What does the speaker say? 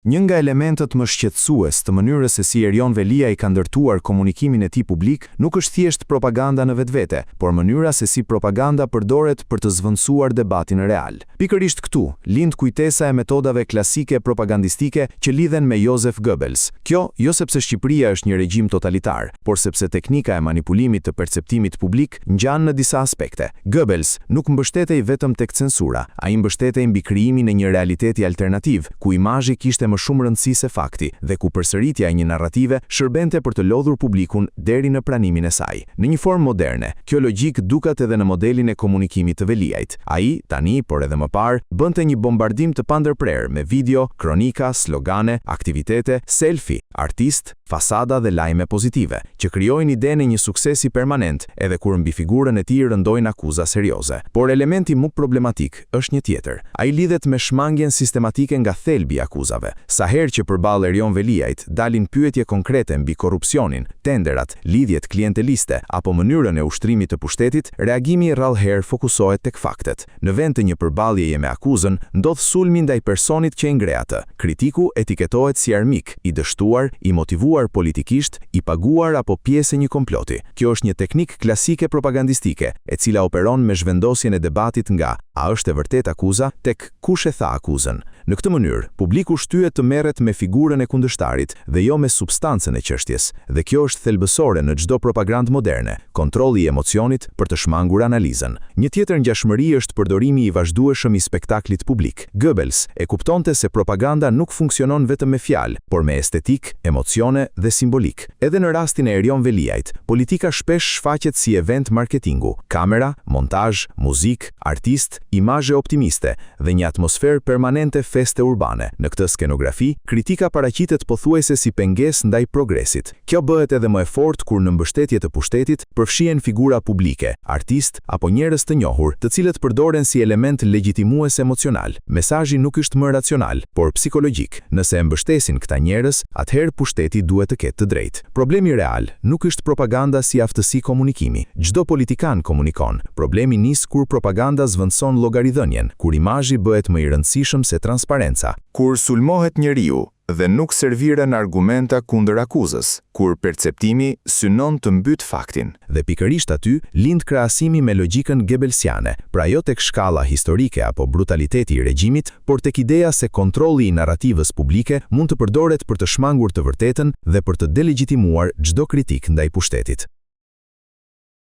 Një nga elementët më shqetësues të mënyrës se si Erion Velia i ka ndërtuar komunikimin e tij publik nuk është thjesht propaganda në vetvete, por mënyra se si propaganda përdoret për të zvendësuar debatin real. Pikërisht këtu lind kujtesa e metodave klasike propagandistike që lidhen me Joseph Goebbels. Kjo jo sepse Shqipëria është një regjim totalitar, por sepse teknika e manipulimit të perceptimit publik ngjan në disa aspekte. Goebbels nuk mbështetej vetëm tek censura, ai mbështetej mbi krijimin e një realiteti alternativ, ku imazhi kishte më shumë rëndësi se fakti dhe ku përsëritja e një narrative shërbente për të lodhur publikun deri në pranimin e saj. Në një formë moderne, kjo logjik duket edhe në modelin e komunikimit të Veliajt. Ai, tani, por edhe më parë, bënte një bombardim të pandërprer me video, kronika, slogane, aktivitete, selfie, artist, fasada dhe lajme pozitive, që krijojnë idenë e një suksesi permanent, edhe kur mbi figurën e tij rëndojnë akuza serioze. Por elementi më problematik është një tjetër. Ai lidhet me shmangjen sistematike nga thelbi i akuzave. Sa herë që përballë Erion Veliajt dalin pyetje konkrete mbi korrupsionin, tenderat, lidhjet klienteliste apo mënyrën e ushtrimit të pushtetit, reagimi rrallëherë fokusohet tek faktet. Në vend të një përballjeje me akuzën, ndodh sulmi ndaj personit që e ngre atë. Kritiku etiketohet si armik, i dështuar, i motivuar politikisht, i paguar apo pjesë e një komploti. Kjo është një teknik klasike propagandistike, e cila operon me zhvendosjen e debatit nga a është e vërtet akuza tek kush e tha akuzën. Në këtë mënyrë, publiku shtyhet të merret me figurën e kundërshtarit dhe jo me substancën e çështjes, dhe kjo është thelbësore në çdo propagandë moderne, kontrolli i emocionit për të shmangur analizën. Një tjetër ngjashmëri është përdorimi i vazhdueshëm i spektaklit publik. Goebbels e kuptonte se propaganda nuk funksionon vetëm me fjalë, por me estetik, emocione dhe simbolik. Edhe në rastin e Erion Veliajt, politika shpesh shfaqet si event marketingu, kamera, montazh, muzikë, artist, imazhe optimiste dhe një atmosferë permanente feste urbane. Në këtë skenografi, kritika paraqitet pothuajse si pengesë ndaj progresit. Kjo bëhet edhe më e fortë kur në mbështetje të pushtetit përfshihen figura publike, artist apo njerëz të njohur, të cilët përdoren si element legjitimues emocional. Mesazhi nuk është më racional, por psikologjik. Nëse e mbështesin këta njerëz, atëherë pushteti duhet të ketë të drejtë. Problemi real nuk është propaganda si aftësi komunikimi. Çdo politikan komunikon. Problemi nis kur propaganda zvendëson llogaridhënien, kur imazhi bëhet më i rëndësishëm se transparenca. Kur sulmohet njeriu dhe nuk serviren argumenta kundër akuzës, kur perceptimi synon të mbyt faktin. Dhe pikërisht aty lind krahasimi me logjikën Goebbelsiane, pra jo tek shkalla historike apo brutaliteti i regjimit, por tek ideja se kontrolli i narrativës publike mund të përdoret për të shmangur të vërtetën dhe për të delegitimuar çdo kritik ndaj pushtetit.